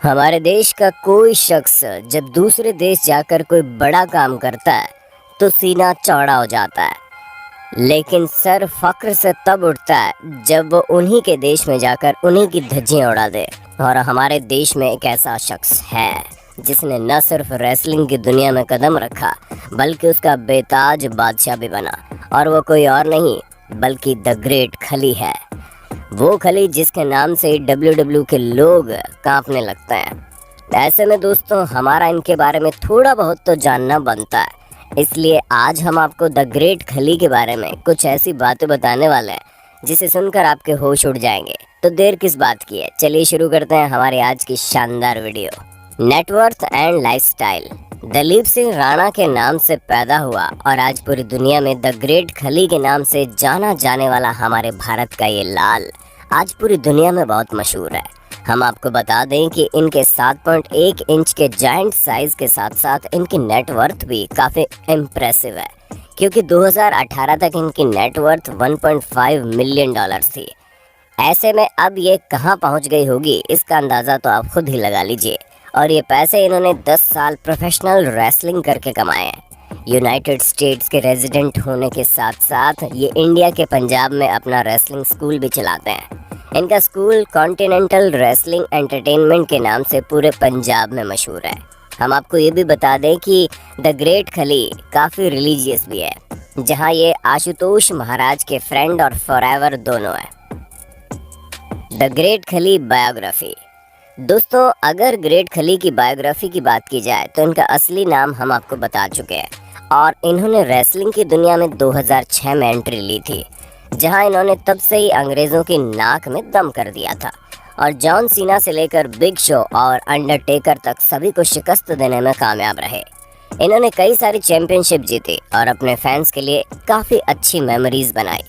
हमारे देश का कोई शख्स जब दूसरे देश जाकर कोई बड़ा काम करता है तो सीना चौड़ा हो जाता है, लेकिन सर फख्र से तब उठता है जब वो उन्हीं के देश में जाकर उन्हीं की धज्जियां उड़ा दे। और हमारे देश में एक ऐसा शख्स है जिसने न सिर्फ रेसलिंग की दुनिया में कदम रखा बल्कि उसका बेताज बादशाह भी बना, और वो कोई और नहीं बल्कि द ग्रेट खली है। वो खली जिसके नाम से ही डब्ल्यू के लोग कांपने लगते हैं। ऐसे में दोस्तों हमारा इनके बारे में थोड़ा बहुत तो जानना बनता है, इसलिए आज हम आपको द ग्रेट खली के बारे में कुछ ऐसी बातें बताने वाले हैं जिसे सुनकर आपके होश उड़ जाएंगे। तो देर किस बात की है, चलिए शुरू करते हैं हमारी आज की शानदार video. Net worth and lifestyle. Dalip Singh Rana के नाम से पैदा हुआ और आज पूरी दुनिया में द ग्रेट खली के नाम से जाना जाने वाला हमारे भारत का ये लाल आज पूरी दुनिया में बहुत मशहूर है। हम आपको बता दें कि इनके 7.1 इंच के जायंट साइज के साथ साथ इनकी नेटवर्थ भी काफ़ी इम्प्रेसिव है, क्योंकि 2018 तक इनकी नेटवर्थ 1.5 मिलियन डॉलर्स थी। ऐसे में अब ये कहां पहुंच गई होगी इसका अंदाज़ा तो आप खुद ही लगा लीजिए। और ये पैसे इन्होंने 10 साल प्रोफेशनल रेसलिंग करके कमाए हैं। यूनाइटेड स्टेट्स के रेजिडेंट होने के साथ साथ ये इंडिया के पंजाब में अपना रेसलिंग स्कूल भी चलाते हैं। इनका स्कूल कॉन्टिनेंटल रेसलिंग एंटरटेनमेंट के नाम से पूरे पंजाब में मशहूर है। हम आपको ये भी बता दें कि द ग्रेट खली काफ़ी रिलीजियस भी है, जहां ये आशुतोष महाराज के फ्रेंड और फॉरएवर दोनों है। द ग्रेट खली बायोग्राफी। दोस्तों अगर ग्रेट खली की बायोग्राफी की बात की जाए तो इनका असली नाम हम आपको बता चुके हैं, और इन्होंने रेसलिंग की दुनिया में 2006 में एंट्री ली थी, जहां इन्होंने तब से ही अंग्रेज़ों की नाक में दम कर दिया था और जॉन सीना से लेकर बिग शो और अंडरटेकर तक सभी को शिकस्त देने में कामयाब रहे। इन्होंने कई सारी चैंपियनशिप जीती और अपने फैंस के लिए काफ़ी अच्छी मेमोरीज बनाई,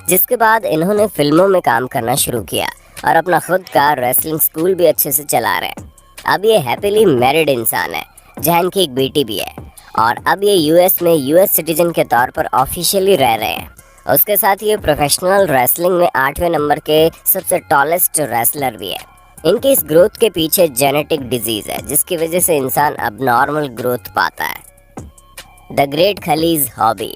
जिसके बाद इन्होंने फिल्मों में काम करना शुरू किया और अपना खुद का रेसलिंग स्कूल भी अच्छे से चला रहे हैं। अब ये हैप्पीली मैरिड इंसान है, जहाँ इनकी एक बेटी भी है, और अब ये यूएस में यूएस सिटीजन के तौर पर ऑफिशियली रह रहे हैं। उसके साथ ये प्रोफेशनल रेसलिंग में 8वें नंबर के सबसे टॉलेस्ट रेसलर भी है। इनकी इस ग्रोथ के पीछे जेनेटिक डिजीज़ है, जिसकी वजह से इंसान अब नॉर्मल ग्रोथ पाता है। The great Khali's hobby.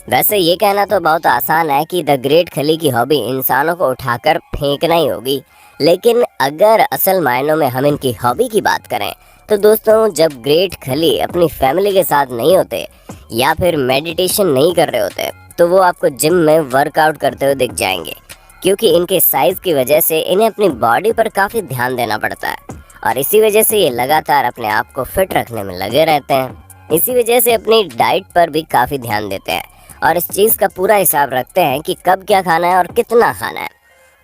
वैसे ये कहना तो बहुत आसान है कि द ग्रेट खली की हॉबी इंसानों को उठाकर फेंकना ही होगी, लेकिन अगर असल मायनों में हम इनकी हॉबी की बात करें तो दोस्तों जब ग्रेट खली अपनी फैमिली के साथ नहीं होते या फिर मेडिटेशन नहीं कर रहे होते तो वो आपको जिम में वर्कआउट करते हुए दिख जाएंगे, क्योंकि इनके साइज़ की वजह से इन्हें अपनी बॉडी पर काफ़ी ध्यान देना पड़ता है, और इसी वजह से ये लगातार अपने आप को फिट रखने में लगे रहते हैं। इसी वजह से अपनी डाइट पर भी काफ़ी ध्यान देते हैं और इस चीज़ का पूरा हिसाब रखते हैं कि कब क्या खाना है और कितना खाना है,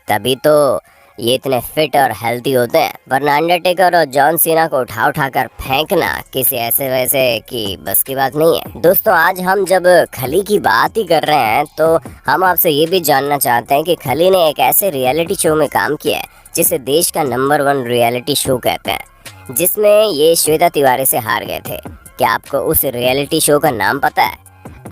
तभी तो ये इतने फिट और हेल्दी होते हैं। वरना अंडरटेकर और जॉन सीना को उठा कर फेंकना किसी ऐसे वैसे की बस की बात नहीं है। दोस्तों आज हम जब खली की बात ही कर रहे हैं तो हम आपसे ये भी जानना चाहते हैं कि खली ने एक ऐसे रियलिटी शो में काम किया है जिसे देश का नंबर 1 रियलिटी शो कहते हैं, जिसमें ये श्वेता तिवारी से हार गए थे। क्या आपको उस रियलिटी शो का नाम पता है?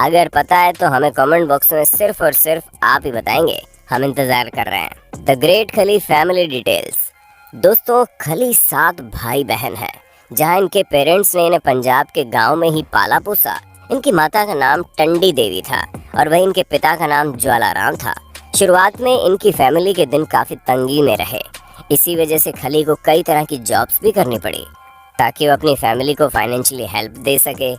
अगर पता है तो हमें कमेंट बॉक्स में सिर्फ और सिर्फ आप ही बताएंगे, हम इंतज़ार कर रहे हैं। द ग्रेट खली फैमिली डिटेल्स। दोस्तों खली 7 भाई बहन है, जहां इनके पेरेंट्स ने इन्हें पंजाब के गांव में ही पाला पोसा। इनकी माता का नाम टंडी देवी था और वहीं इनके पिता का नाम ज्वालाराम था। शुरुआत में इनकी फैमिली के दिन काफ़ी तंगी में रहे, इसी वजह से खली को कई तरह की जॉब्स भी करनी पड़ी ताकि वो अपनी फैमिली को फाइनेंशियली हेल्प दे सके।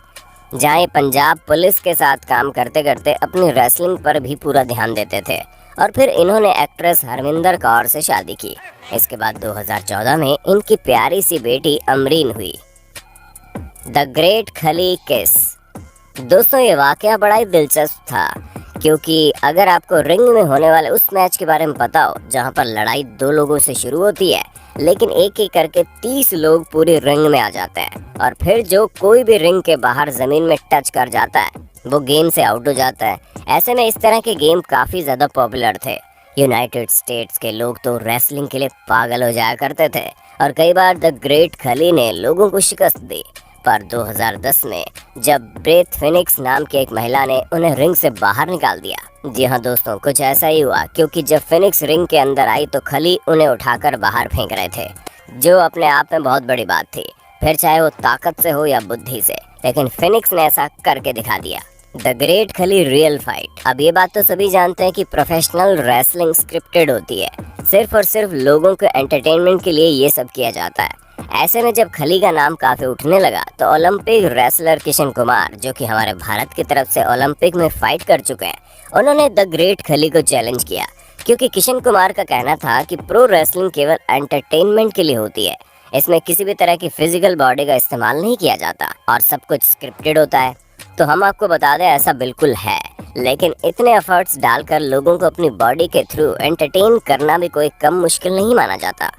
जहाँ ये पंजाब पुलिस के साथ काम करते करते अपनी रेसलिंग पर भी पूरा ध्यान देते थे, और फिर इन्होंने एक्ट्रेस हरमिंदर कौर से शादी की। इसके बाद 2014 में इनकी प्यारी सी बेटी अमरीन हुई। द ग्रेट खली किस। दोस्तों ये वाकया बड़ा ही दिलचस्प था, क्योंकि अगर आपको रिंग में होने वाले उस मैच के बारे में पता हो जहाँ पर लड़ाई 2 लोगों से शुरू होती है, लेकिन एक एक करके 30 लोग पूरी रिंग में आ जाते हैं, और फिर जो कोई भी रिंग के बाहर ज़मीन में टच कर जाता है वो गेम से आउट हो जाता है। ऐसे में इस तरह के गेम काफ़ी ज़्यादा पॉपुलर थे। यूनाइटेड स्टेट्स के लोग तो रेसलिंग के लिए पागल हो जाया करते थे, और कई बार द ग्रेट खली ने लोगों को शिकस्त दी। पर 2010 में जब ब्रेथ फिनिक्स नाम की एक महिला ने उन्हें रिंग से बाहर निकाल दिया। जी हाँ दोस्तों, कुछ ऐसा ही हुआ, क्योंकि जब फिनिक्स रिंग के अंदर आई तो खली उन्हें उठाकर बाहर फेंक रहे थे, जो अपने आप में बहुत बड़ी बात थी, फिर चाहे वो ताकत से हो या बुद्धि से। लेकिन फिनिक्स ने ऐसा करके दिखा दिया। द ग्रेट खली रियल फाइट। अब ये बात तो सभी जानते हैं कि प्रोफेशनल रेसलिंग स्क्रिप्टेड होती है, सिर्फ और सिर्फ लोगों के एंटरटेनमेंट के लिए ये सब किया जाता है। ऐसे में जब खली का नाम काफी उठने लगा तो ओलंपिक रेसलर किशन कुमार, जो कि हमारे भारत की तरफ से ओलंपिक में फाइट कर चुके हैं, उन्होंने द ग्रेट खली को चैलेंज किया। क्योंकि किशन कुमार का कहना था कि प्रो रेसलिंग केवल एंटरटेनमेंट के लिए होती है, इसमें किसी भी तरह की फिजिकल बॉडी का इस्तेमाल नहीं किया जाता और सब कुछ स्क्रिप्टेड होता है। तो हम आपको बता दें, ऐसा बिल्कुल है, लेकिन इतने एफर्ट्स डालकर लोगों को अपनी बॉडी के थ्रू एंटरटेन करना भी कोई कम मुश्किल नहीं माना जाता।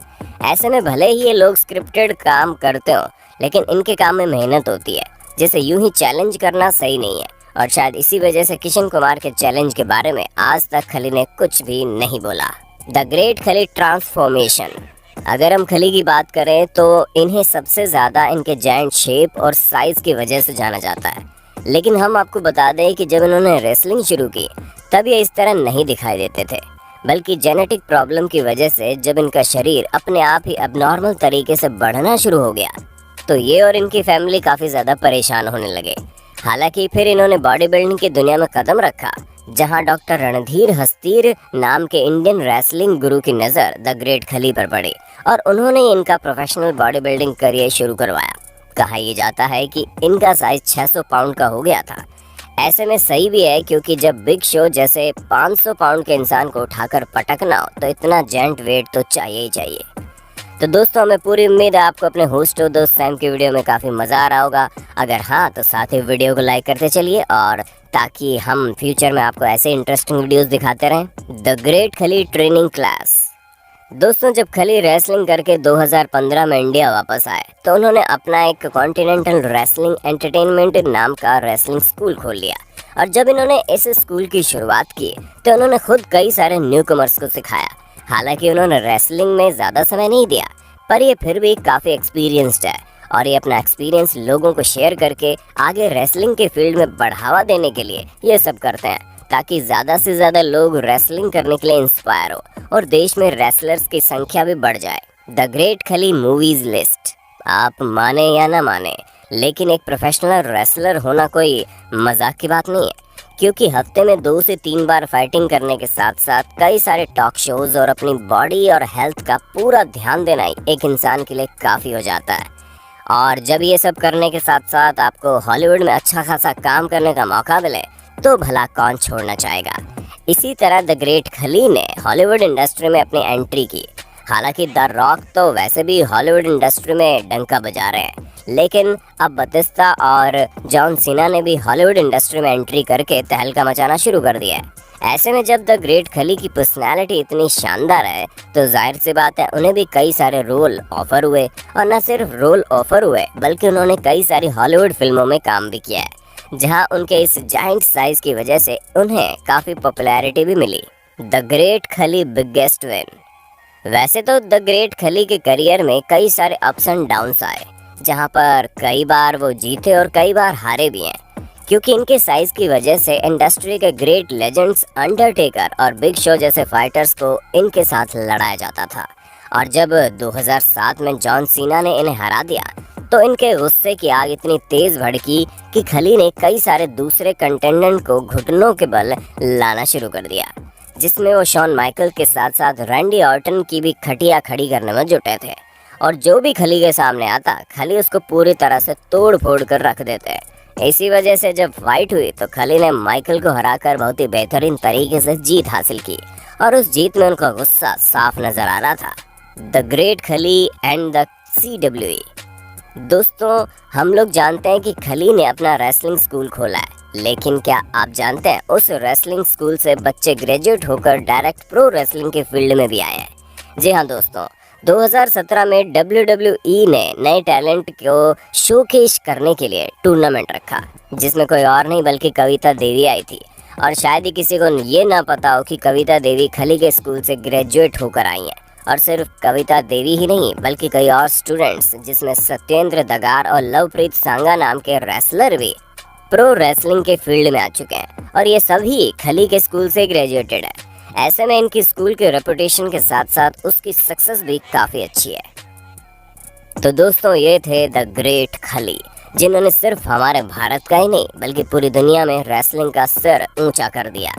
ऐसे में भले ही ये लोग स्क्रिप्टेड काम करते हो, लेकिन इनके काम में मेहनत होती है, जिसे यूं ही चैलेंज करना सही नहीं है। और शायद इसी वजह से किशन कुमार के चैलेंज के बारे में आज तक खली ने कुछ भी नहीं बोला। द ग्रेट खली ट्रांसफॉर्मेशन। अगर हम खली की बात करें तो इन्हें सबसे ज्यादा इनके जायंट शेप और साइज की वजह से जाना जाता है। लेकिन हम आपको बता दें कि जब इन्होंने रेसलिंग शुरू की तब ये इस तरह नहीं दिखाई देते थे, बल्कि जेनेटिक प्रॉब्लम की वजह से जब इनका शरीर अपने आप ही अबनॉर्मल तरीके से बढ़ना शुरू हो गया तो ये और इनकी फैमिली काफ़ी ज़्यादा परेशान होने लगे। हालांकि फिर इन्होंने बॉडी बिल्डिंग की दुनिया में कदम रखा, जहां डॉक्टर रणधीर हस्तीर नाम के इंडियन रेसलिंग गुरु की नज़र द ग्रेट खली पर पड़ी और उन्होंने इनका प्रोफेशनल बॉडी बिल्डिंग करियर शुरू करवाया। कहा यह जाता है कि इनका साइज 600 पाउंड का हो गया था। ऐसे में सही भी है, क्योंकि जब बिग शो जैसे 500 पाउंड के इंसान को उठाकर पटकना हो तो इतना जेंट वेट तो चाहिए ही चाहिए। तो दोस्तों, हमें पूरी उम्मीद है आपको अपने होस्ट और दोस्त सैम की वीडियो में काफ़ी मज़ा आ रहा होगा। अगर हाँ तो साथ ही वीडियो को लाइक करते चलिए, और ताकि हम फ्यूचर में आपको ऐसे इंटरेस्टिंग वीडियोस दिखाते रहें। द ग्रेट खली ट्रेनिंग क्लास। दोस्तों, जब खली रेसलिंग करके 2015 में इंडिया वापस आए तो उन्होंने अपना एक कॉन्टिनेंटल रेसलिंग एंटरटेनमेंट नाम का रेसलिंग स्कूल खोल लिया। और जब इन्होंने इस स्कूल की शुरुआत की तो उन्होंने खुद कई सारे न्यू कमर्स को सिखाया। हालांकि उन्होंने रेसलिंग में ज़्यादा समय नहीं दिया, पर ये फिर भी काफ़ी एक्सपीरियंस्ड है और ये अपना एक्सपीरियंस लोगों को शेयर करके आगे रेसलिंग के फील्ड में बढ़ावा देने के लिए ये सब करते हैं, ताकि ज़्यादा से ज़्यादा लोग रेसलिंग करने के लिए इंस्पायर हो और देश में रेसलर्स की संख्या भी बढ़ जाए। द ग्रेट खली मूवीज लिस्ट। आप माने या ना माने, लेकिन एक प्रोफेशनल रेसलर होना कोई मजाक की बात नहीं है, क्योंकि हफ्ते में 2 से 3 बार फाइटिंग करने के साथ साथ कई सारे टॉक शोज और अपनी बॉडी और हेल्थ का पूरा ध्यान देना ही एक इंसान के लिए काफ़ी हो जाता है। और जब ये सब करने के साथ साथ आपको हॉलीवुड में अच्छा खासा काम करने का मौका मिले तो भला कौन छोड़ना चाहेगा। इसी तरह द ग्रेट खली ने हॉलीवुड इंडस्ट्री में अपनी एंट्री की। हालांकि द रॉक तो वैसे भी हॉलीवुड इंडस्ट्री में डंका बजा रहे हैं, लेकिन अब बतिस्ता और जॉन सीना ने भी हॉलीवुड इंडस्ट्री में एंट्री करके तहलका मचाना शुरू कर दिया है। ऐसे में जब द ग्रेट खली की पर्सनैलिटी इतनी शानदार है तो जाहिर सी बात है उन्हें भी कई सारे रोल ऑफर हुए, और न सिर्फ रोल ऑफर हुए बल्कि उन्होंने कई सारी हॉलीवुड फिल्मों में काम भी किया है, जहां उनके इस जाइंट साइज की वजह से उन्हें काफ़ी पॉपुलैरिटी भी मिली। द ग्रेट खली बिगेस्ट विन। वैसे तो द ग्रेट खली के करियर में कई सारे अप्स एंड डाउन्स आए, जहां पर कई बार वो जीते और कई बार हारे भी हैं, क्योंकि इनके साइज की वजह से इंडस्ट्री के ग्रेट लेजेंड्स अंडरटेकर और बिग शो जैसे फाइटर्स को इनके साथ लड़ाया जाता था। और जब 2007 में जॉन सीना ने इन्हें हरा दिया तो इनके गुस्से की आग इतनी तेज भड़की कि खली ने कई सारे दूसरे कंटेंडेंट को घुटनों के बल लाना शुरू कर दिया, जिसमें वो शॉन माइकल के साथ साथ रैंडी ऑर्टन की भी खटिया खड़ी करने में जुटे थे। और जो भी खली के सामने आता खली उसको पूरी तरह से तोड़ फोड़ कर रख देते। इसी वजह से जब फाइट हुई तो खली ने माइकल को हराकर बहुत ही बेहतरीन तरीके से जीत हासिल की, और उस जीत में उनका गुस्सा साफ नजर आ रहा था। द ग्रेट खली एंड द CWE। दोस्तों, हम लोग जानते हैं कि खली ने अपना रेसलिंग स्कूल खोला है, लेकिन क्या आप जानते हैं उस रेसलिंग स्कूल से बच्चे ग्रेजुएट होकर डायरेक्ट प्रो रेसलिंग के फील्ड में भी आए हैं। जी हाँ दोस्तों, 2017 में WWE ने नए टैलेंट को शोकेस करने के लिए टूर्नामेंट रखा, जिसमें कोई और नहीं बल्कि कविता देवी आई थी। और शायद ही किसी को ये ना पता हो कि कविता देवी खली के स्कूल से ग्रेजुएट होकर आई हैं। और सिर्फ कविता देवी ही नहीं बल्कि कई और स्टूडेंट्स, जिसमें सत्येंद्र दगार और लवप्रीत सांगा नाम के रेसलर भी प्रो रेसलिंग के फील्ड में आ चुके हैं, और ये सभी खली के स्कूल से ग्रेजुएटेड है। ऐसे में इनकी स्कूल के रेपुटेशन के साथ साथ उसकी सक्सेस भी काफ़ी अच्छी है। तो दोस्तों ये थे द ग्रेट खली, जिन्होंने सिर्फ हमारे भारत का ही नहीं बल्कि पूरी दुनिया में रेसलिंग का सर ऊंचा कर दिया।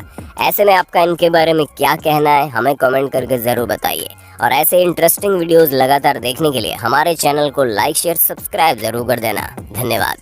ऐसे में आपका इनके बारे में क्या कहना है हमें कमेंट करके ज़रूर बताइए। और ऐसे इंटरेस्टिंग वीडियोस लगातार देखने के लिए हमारे चैनल को लाइक शेयर सब्सक्राइब ज़रूर कर देना। धन्यवाद।